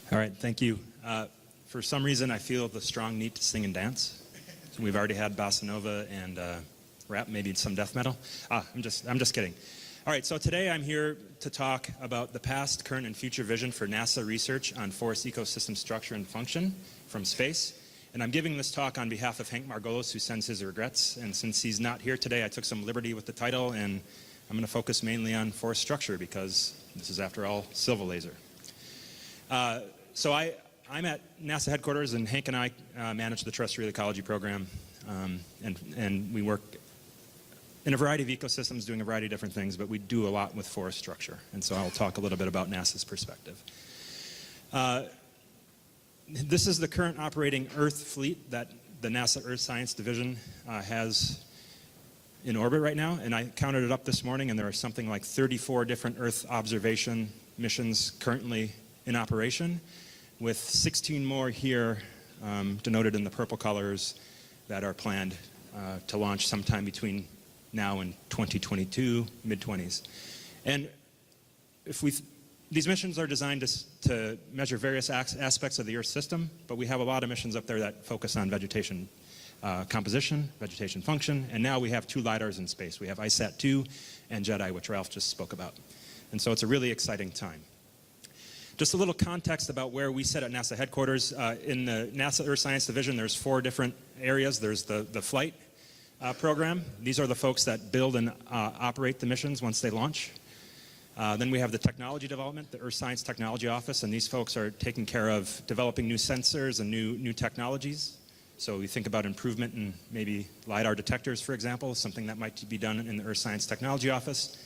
All right, thank you. For some reason, I feel the strong need to sing and dance. So we've already had bossa nova and rap, maybe some death metal. I'm just kidding. All right, so today I'm here to talk about the past, current, and future vision for NASA research on forest ecosystem structure and function from space. And I'm giving this talk on behalf of Hank Margolis, who sends his regrets. And since he's not here today, I took some liberty with the title, and I'm going to focus mainly on forest structure because this is, after all, Silva Laser. So I'm at NASA headquarters, and Hank and I manage the terrestrial ecology program, and we work in a variety of ecosystems doing a variety of different things, but we do a lot with forest structure. And so I'll talk a little bit about NASA's perspective. This is the current operating Earth fleet that the NASA Earth Science Division has in orbit right now, and I counted it up this morning, and there are something like 34 different Earth observation missions currently in operation, with 16 more here denoted in the purple colors that are planned to launch sometime between now and 2022, mid-20s. And these missions are designed to measure various aspects of the Earth system, but we have a lot of missions up there that focus on vegetation composition, vegetation function, and now we have 2 LiDARs in space. We have Icesat2 and JEDI, which Ralph just spoke about. And so it's a really exciting time. Just a little context about where we sit at NASA headquarters. In the NASA Earth Science Division, there's 4 different areas. There's the flight program. These are the folks that build and operate the missions once they launch. Then we have the technology development, the Earth Science Technology Office, and these folks are taking care of developing new sensors and new technologies. So we think about improvement in maybe LiDAR detectors, for example, something that might be done in the Earth Science Technology Office.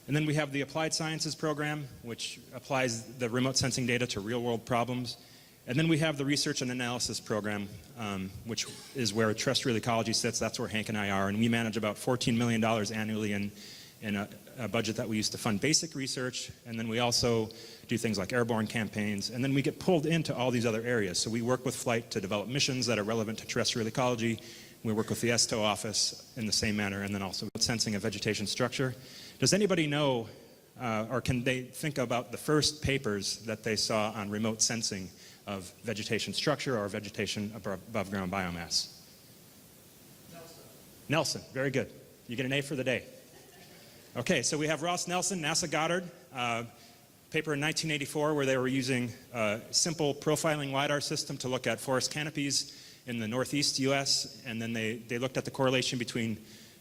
And then we have the Applied Sciences program, which applies the remote sensing data to real-world problems. And then we have the Research and Analysis program, which is where terrestrial ecology sits. That's where Hank and I are. And we manage about $14 million annually in a budget that we use to fund basic research. And then we also do things like airborne campaigns. And then we get pulled into all these other areas. So we work with Flight to develop missions that are relevant to terrestrial ecology. We work with the STO office in the same manner, and then also sensing of vegetation structure. Does anybody know, or can they think about the first papers that they saw on remote sensing of vegetation structure or vegetation above ground biomass? Nelson, very good. You get an A for the day. Okay, so we have Ross Nelson, NASA Goddard, paper in 1984 where they were using a simple profiling LiDAR system to look at forest canopies in the northeast US, and then they looked at the correlation between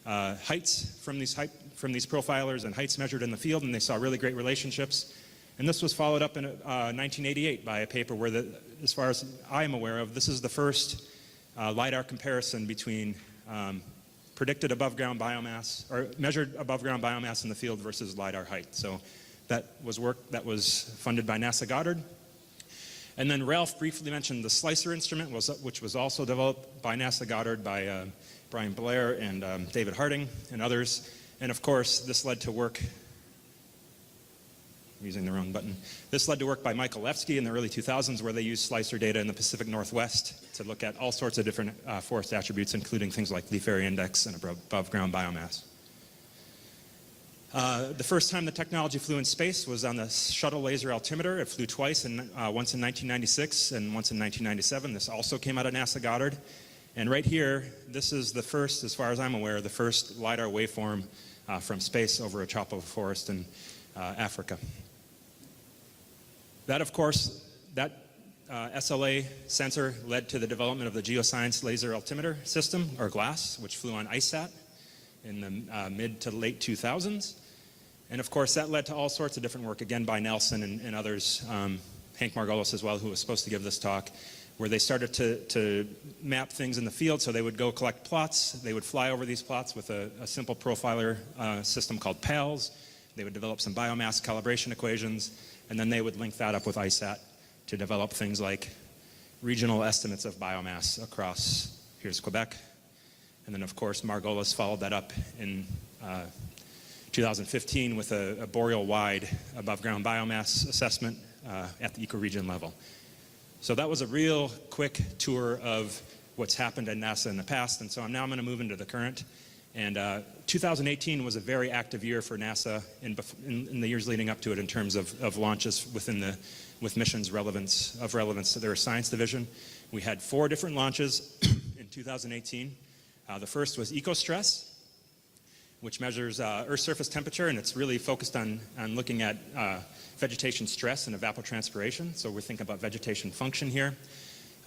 heights from these profilers and heights measured in the field, and they saw really great relationships. And this was followed up in 1988 by a paper where, as far as I am aware of, this is the first LiDAR comparison between predicted above ground biomass, or measured above ground biomass in the field versus LiDAR height. So that was work that was funded by NASA Goddard. And then Ralph briefly mentioned the Slicer instrument, which was also developed by NASA Goddard by Brian Blair and David Harding and others. And of course, this led to work, I'm using the wrong button. This led to work by Michael Lefsky in the early 2000s, where they used Slicer data in the Pacific Northwest to look at all sorts of different forest attributes, including things like leaf area index and above ground biomass. The first time the technology flew in space was on the shuttle laser altimeter. It flew twice, once in 1996 and once in 1997. This also came out of NASA Goddard. And right here, this is the first, as far as I'm aware, the first LiDAR waveform from space over a chopo forest in Africa. That, of course, that SLA sensor led to the development of the Geoscience Laser Altimeter System, or GLASS, which flew on ICESat in the mid to late 2000s. And of course, that led to all sorts of different work, again by Nelson and others, Hank Margolis as well, who was supposed to give this talk, where they started to map things in the field. So they would go collect plots. They would fly over these plots with a simple profiler system called PALS. They would develop some biomass calibration equations, and then they would link that up with ISAT to develop things like regional estimates of biomass across, here's Quebec. And then of course, Margolis followed that up in 2015 with a boreal-wide above-ground biomass assessment at the ecoregion level. So that was a real quick tour of what's happened at NASA in the past, and so now I'm going to move into the current. And 2018 was a very active year for NASA in the years leading up to it in terms of launches with missions of relevance to their science division. We had 4 different launches in 2018. The first was EcoStress, which measures Earth's surface temperature, and it's really focused on looking at vegetation stress and evapotranspiration. So we're thinking about vegetation function here.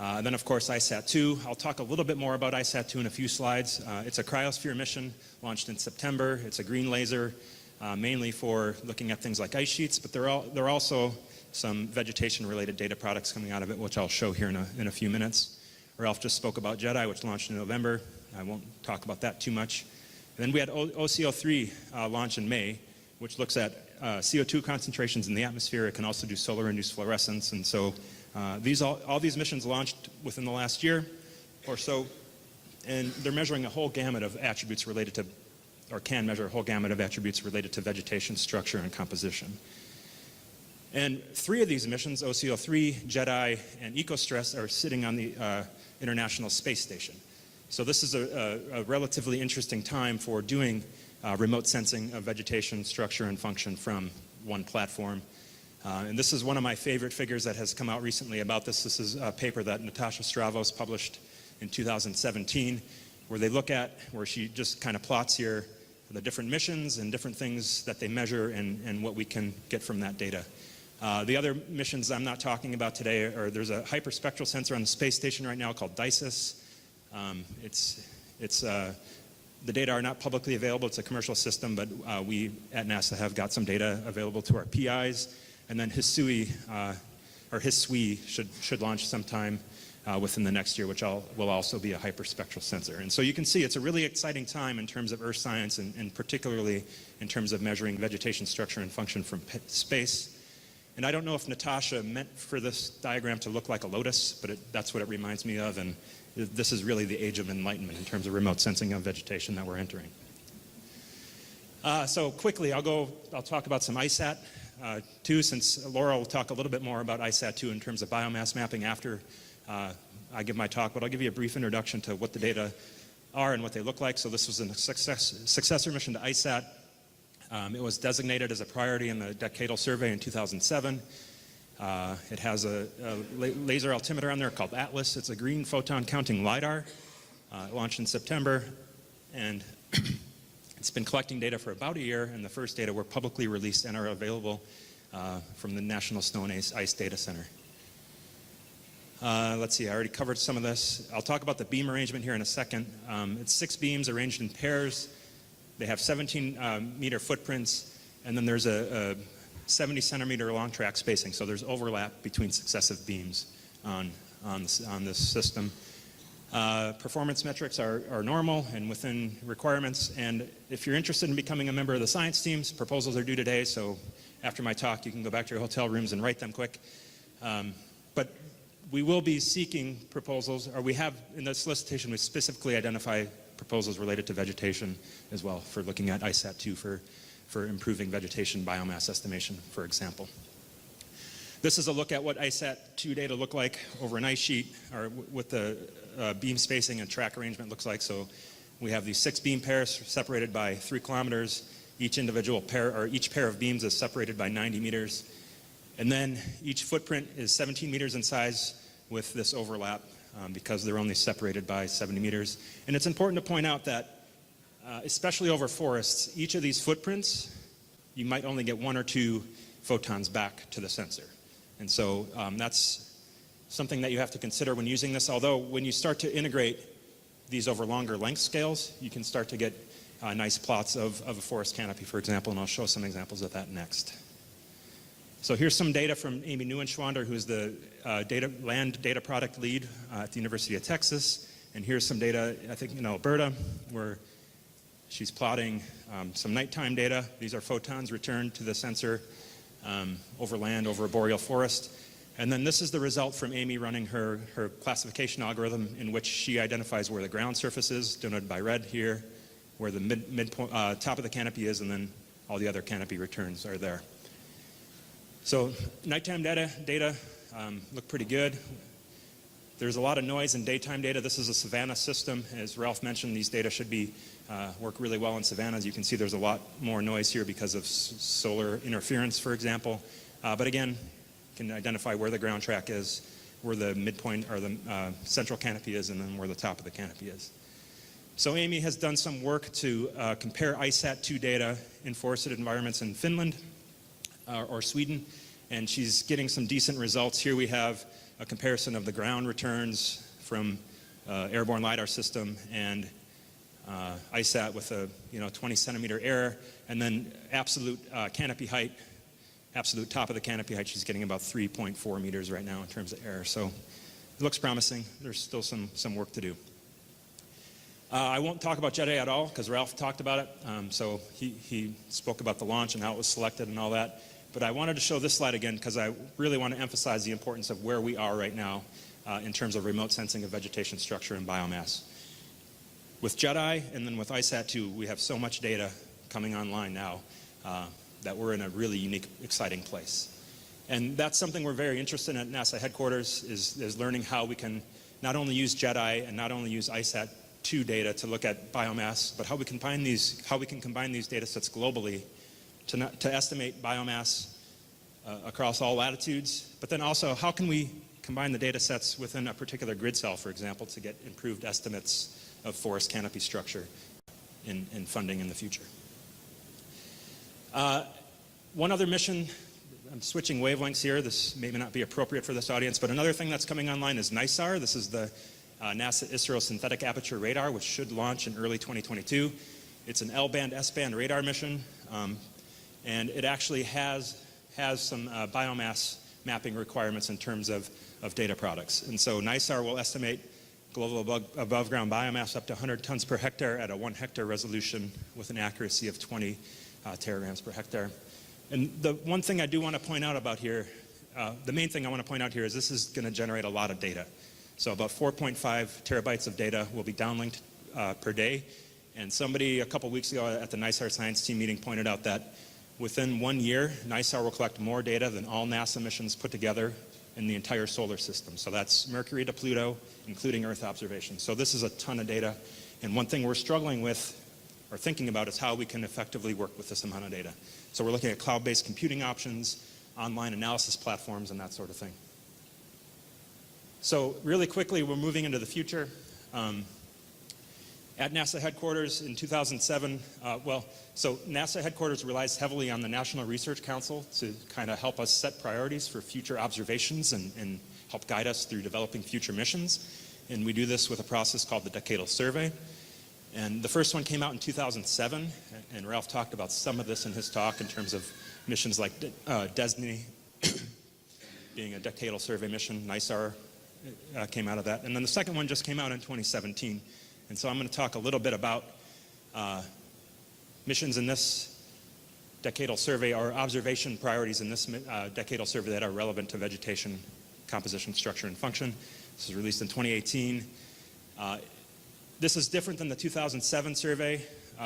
And then, of course, Icesat2. I'll talk a little bit more about Icesat2 in a few slides. It's a cryosphere mission launched in September. It's a green laser, mainly for looking at things like ice sheets, but there are also some vegetation-related data products coming out of it, which I'll show here in a few minutes. Ralph just spoke about JEDI, which launched in November. I won't talk about that too much. And then we had OCO3 launch in May, which looks at CO2 concentrations in the atmosphere. It can also do solar-induced fluorescence, and so all these missions launched within the last year or so, and they're measuring a whole gamut of attributes related to, or can measure a whole gamut of attributes related to vegetation, structure, and composition. And 3 of these missions, OCO3, JEDI, and EcoStress, are sitting on the International Space Station. So this is a relatively interesting time for doing remote sensing of vegetation, structure, and function from one platform. And this is one of my favorite figures that has come out recently about this. This is a paper that Natasha Stravos published in 2017, where she just kind of plots here the different missions and different things that they measure and what we can get from that data. The other missions I'm not talking about today are, there's a hyperspectral sensor on the space station right now called DISIS. The data are not publicly available. It's a commercial system, but we at NASA have got some data available to our PIs. And then HISUI should launch sometime within the next year, which will also be a hyperspectral sensor. And so you can see it's a really exciting time in terms of Earth science, and particularly in terms of measuring vegetation structure and function from space. And I don't know if Natasha meant for this diagram to look like a lotus, but that's what it reminds me of. And this is really the age of enlightenment in terms of remote sensing of vegetation that we're entering. So quickly, I'll talk about some Icesat2, since Laura will talk a little bit more about Icesat2 in terms of biomass mapping after I give my talk, but I'll give you a brief introduction to what the data are and what they look like. So this was a successor mission to ISAT. It was designated as a priority in the Decadal Survey in 2007. It has a laser altimeter on there called Atlas. It's a green photon counting LiDAR. It launched in September, and it's been collecting data for about a year, and the first data were publicly released and are available from the National Snow and Ice Data Center. Let's see, I already covered some of this. I'll talk about the beam arrangement here in a second. It's 6 beams arranged in pairs. They have 17-meter footprints, and then there's a 70-centimeter long track spacing, so there's overlap between successive beams on this system. Performance metrics are normal and within requirements, and if you're interested in becoming a member of the science teams, proposals are due today, so after my talk you can go back to your hotel rooms and write them quick. But we will be seeking proposals, or we have in the solicitation, we specifically identify proposals related to vegetation as well, for looking at Icesat2 for improving vegetation biomass estimation, for example. This is a look at what Icesat2 data look like over an ice sheet, or what the beam spacing and track arrangement looks like. So we have these 6 beam pairs separated by 3 kilometers. Each individual pair, or each pair of beams, is separated by 90 meters. And then each footprint is 17 meters in size with this overlap, because they're only separated by 70 meters. And it's important to point out that, especially over forests, each of these footprints, you might only get 1 or 2 photons back to the sensor. And so that's something that you have to consider when using this, although when you start to integrate these over longer length scales, you can start to get nice plots of a forest canopy, for example, and I'll show some examples of that next. So here's some data from Amy Neuenschwander, who's the land data product lead at the University of Texas. And here's some data, I think, in Alberta, where she's plotting some nighttime data. These are photons returned to the sensor over land, over a boreal forest. And then this is the result from Amy running her classification algorithm, in which she identifies where the ground surface is, denoted by red here, where the top of the canopy is, and then all the other canopy returns are there. So nighttime data look pretty good. There's a lot of noise in daytime data. This is a savanna system. As Ralph mentioned, these data should work really well in savannas. You can see there's a lot more noise here because of solar interference, for example. But again, you can identify where the ground track is, where the midpoint or the central canopy is, and then where the top of the canopy is. So Amy has done some work to compare Icesat2 data in forested environments in Finland or Sweden, and she's getting some decent results. Here we have a comparison of the ground returns from airborne LiDAR system and ISAT with a 20 centimeter error, and then absolute canopy height, absolute top of the canopy height, she's getting about 3.4 meters right now in terms of error. So it looks promising. There's still some work to do. I won't talk about Jet-A at all because Ralph talked about it. So he spoke about the launch and how it was selected and all that. But I wanted to show this slide again because I really want to emphasize the importance of where we are right now in terms of remote sensing of vegetation structure and biomass. With Jet-A and then with ISAT2, we have so much data coming online now that we're in a really unique, exciting place. And that's something we're very interested in at NASA headquarters is learning how we can not only use Jet-A and not only use ISAT2 data to look at biomass, but how we can combine these data sets globally to estimate biomass across all latitudes, but then also how can we combine the data sets within a particular grid cell, for example, to get improved estimates of forest canopy structure in funding in the future. One other mission, I'm switching wavelengths here, this may not be appropriate for this audience, but another thing that's coming online is NISAR. This is the NASA ISRO synthetic aperture radar, which should launch in early 2022. It's an L-band, S-band radar mission. And it actually has some biomass mapping requirements in terms of data products. And so NISAR will estimate global above ground biomass up to 100 tons per hectare at a 1 hectare resolution with an accuracy of 20 teragrams per hectare. And the one thing I do want to point out about here, the main thing I want to point out here is this is going to generate a lot of data. So about 4.5 terabytes of data will be downlinked per day. And somebody a couple weeks ago at the NISAR science team meeting pointed out that within 1 year, NISAR will collect more data than all NASA missions put together in the entire solar system. So that's Mercury to Pluto, including Earth observations. So this is a ton of data. And one thing we're struggling with or thinking about is how we can effectively work with this amount of data. So we're looking at cloud-based computing options, online analysis platforms, and that sort of thing. So really quickly, we're moving into the future. At NASA headquarters in 2007, so NASA headquarters relies heavily on the National Research Council to kind of help us set priorities for future observations and help guide us through developing future missions. And we do this with a process called the Decadal Survey. And the first one came out in 2007, and Ralph talked about some of this in his talk in terms of missions like DESNY being a Decadal Survey mission. NISAR came out of that. And then the second one just came out in 2017. And so I'm going to talk a little bit about missions in this Decadal Survey, or observation priorities in this Decadal Survey that are relevant to vegetation, composition, structure, and function. This was released in 2018. This is different than the 2007 survey,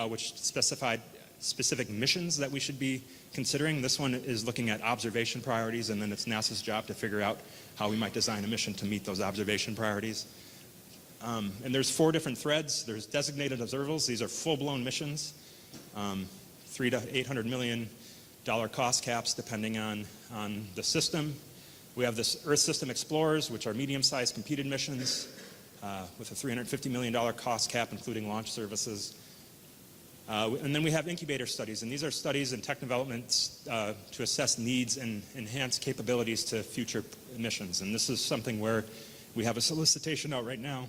which specified specific missions that we should be considering. This one is looking at observation priorities, and then it's NASA's job to figure out how we might design a mission to meet those observation priorities. And there's 4 different threads. There's designated observables. These are full-blown missions, $300 to $800 million cost caps depending on the system. We have this Earth System Explorers, which are medium-sized competed missions with a $350 million cost cap, including launch services. And then we have Incubator Studies, and these are studies in tech developments to assess needs and enhance capabilities to future missions. And this is something where we have a solicitation out right now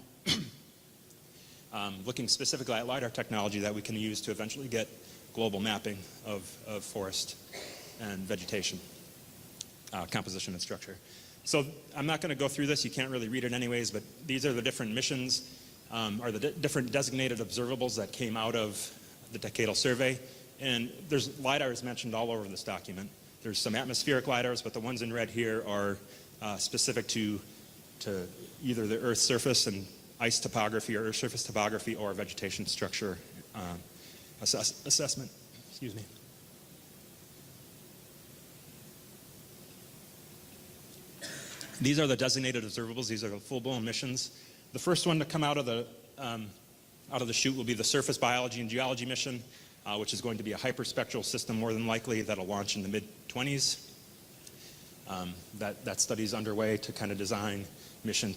looking specifically at LiDAR technology that we can use to eventually get global mapping of forest and vegetation, composition and structure. So I'm not going to go through this. You can't really read it anyways, but these are the different missions, or the different designated observables that came out of the Decadal Survey. And there's LiDARs mentioned all over this document. There's some atmospheric LiDARs, but the ones in red here are specific to either the Earth's surface and ice topography or Earth surface topography or vegetation structure assessment. Excuse me. These are the designated observables. These are the full-blown missions. The first one to come out of the chute will be the Surface Biology and Geology mission, which is going to be a hyperspectral system more than likely that'll launch in the mid-20s. That study is underway to kind of design the mission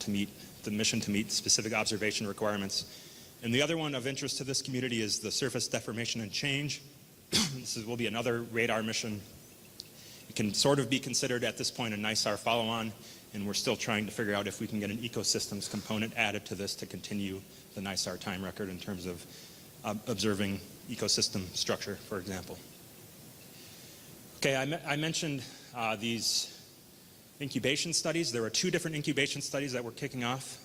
to meet specific observation requirements. And the other one of interest to this community is the Surface Deformation and Change. Will be another radar mission. It can sort of be considered at this point a NISAR follow-on, and we're still trying to figure out if we can get an ecosystems component added to this to continue the NISAR time record in terms of observing ecosystem structure, for example. Okay, I mentioned these incubation studies. There are 2 different incubation studies that we're kicking off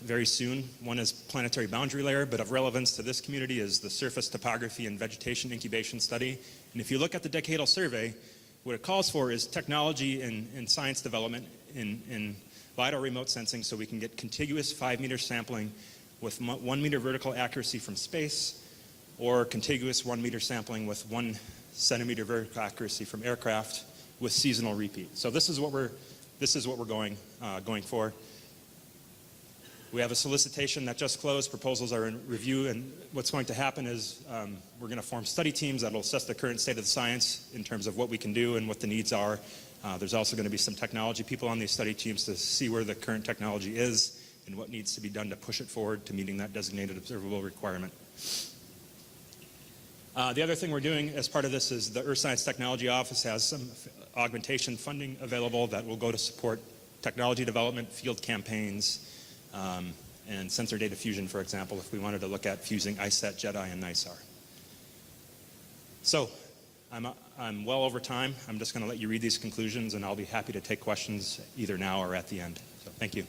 very soon. One is planetary boundary layer, but of relevance to this community is the Surface Topography and Vegetation Incubation Study. And if you look at the Decadal Survey, what it calls for is technology and science development in LiDAR remote sensing so we can get contiguous 5-meter sampling with 1-meter vertical accuracy from space, or contiguous 1-meter sampling with 1 centimeter vertical accuracy from aircraft with seasonal repeat. So this is what we're going for. We have a solicitation that just closed. Proposals are in review, and what's going to happen is we're going to form study teams that will assess the current state of the science in terms of what we can do and what the needs are. There's also going to be some technology people on these study teams to see where the current technology is and what needs to be done to push it forward to meeting that designated observable requirement. The other thing we're doing as part of this is the Earth Science Technology Office has some augmentation funding available that will go to support technology development, field campaigns, and sensor data fusion, for example, if we wanted to look at fusing ICESat, JEDI, and NISAR. So I'm well over time. I'm just going to let you read these conclusions, and I'll be happy to take questions either now or at the end. So thank you.